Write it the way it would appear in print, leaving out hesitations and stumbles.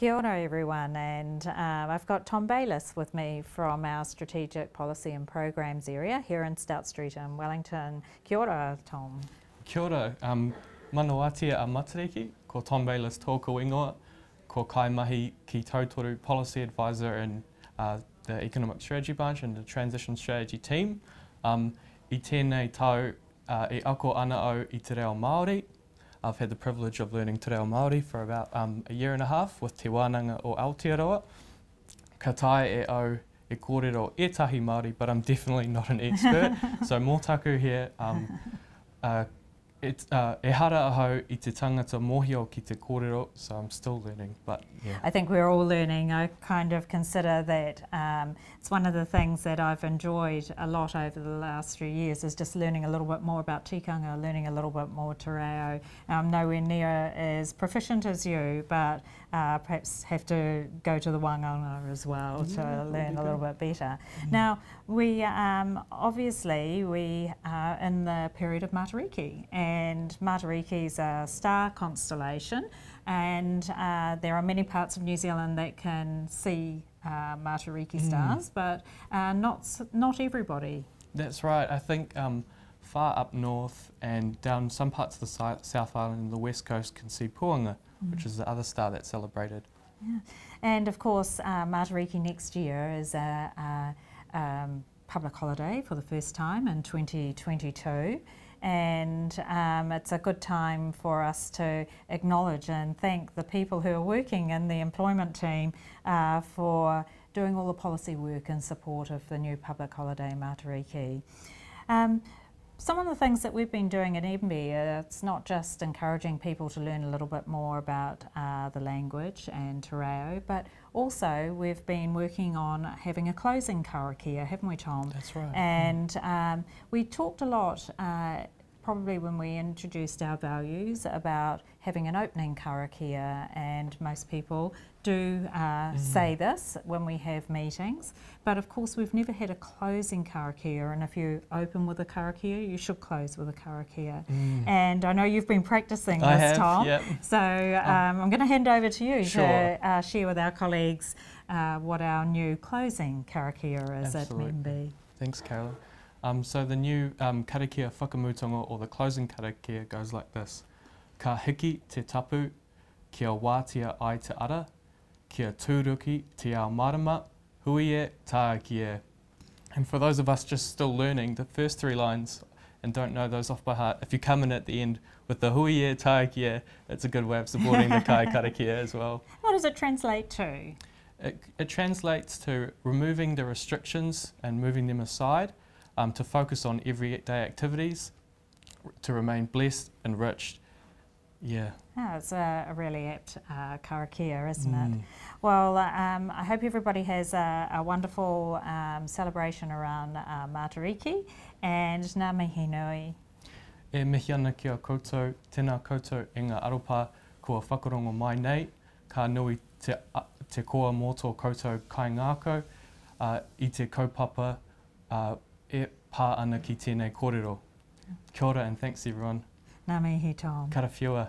Kia ora everyone, and I've got Tom Bayliss with me from our Strategic Policy and Programs area here in Stout Street in Wellington. Kia ora, Tom. Kia ora, manawatia a Matariki, ko Tom Bayliss tōku ingoa, ko kaimahi ki tautoru Policy Advisor in the Economic Strategy Branch and the Transition Strategy team. I tēnei tau e ako ana au I te reo Māori. I've had the privilege of learning te reo Māori for about a year and a half with te wānanga o Aotearoa. Ka tae e au e kōrero etahi Māori, but I'm definitely not an expert. So mō taku here, e hara ahau I te tangata mōhio ki te kōrero, so I'm still learning, but yeah. I think we're all learning. I kind of consider that it's one of the things that I've enjoyed a lot over the last few years is just learning a little bit more about tikanga, learning a little bit more te reo. I'm nowhere near as proficient as you, but perhaps have to go to the wanganga as well to learn a little bit better. Now, we obviously we are in the period of Matariki, and Matariki is a star constellation, and there are many parts of New Zealand that can see Matariki stars, but not everybody. That's right. I think far up north and down some parts of the South Island and the West Coast can see Puanga, which is the other star that's celebrated. Yeah. And of course, Matariki next year is a public holiday for the first time in 2022. And it's a good time for us to acknowledge and thank the people who are working in the employment team for doing all the policy work in support of the new public holiday Matariki. Some of the things that we've been doing at MB, it's not just encouraging people to learn a little bit more about the language and te reo, but also we've been working on having a closing karakia, haven't we, Tom? That's right. And we talked a lot, probably when we introduced our values, about having an opening karakia, and most people do say this when we have meetings, but of course we've never had a closing karakia, and if you open with a karakia, you should close with a karakia. And I know you've been practicing this, Tom, yep. so I'm going to hand over to you Sure. to share with our colleagues what our new closing karakia is. Absolutely. At MB. Thanks, Carolyn. So the new karakia whakamutonga, or the closing karakia, goes like this. Ka hiki te tapu, kia wātia ai te ara, kia tūruki te ao marama, hui e tā ki e. And for those of us just still learning the first three lines and don't know those off by heart, if you come in at the end with the hui e tā ki e, it's a good way of supporting the kai karakia as well. What does it translate to? It translates to removing the restrictions and moving them aside, to focus on everyday activities, to remain blessed, enriched. Yeah. Oh, it's a really apt karakia, isn't it? Well, I hope everybody has a wonderful celebration around Matariki, and ngā mihi nui. E mihi ana kia koutou, tēnā koutou e ngā aropa kua whakarongo mai nei, ka nui te koa mō tō koutou kai ngākau, I te kaupapa e pā ana ki tēnei kōrero. Kia ora and thanks everyone. Ngā mihi, Tom. Karawhiua.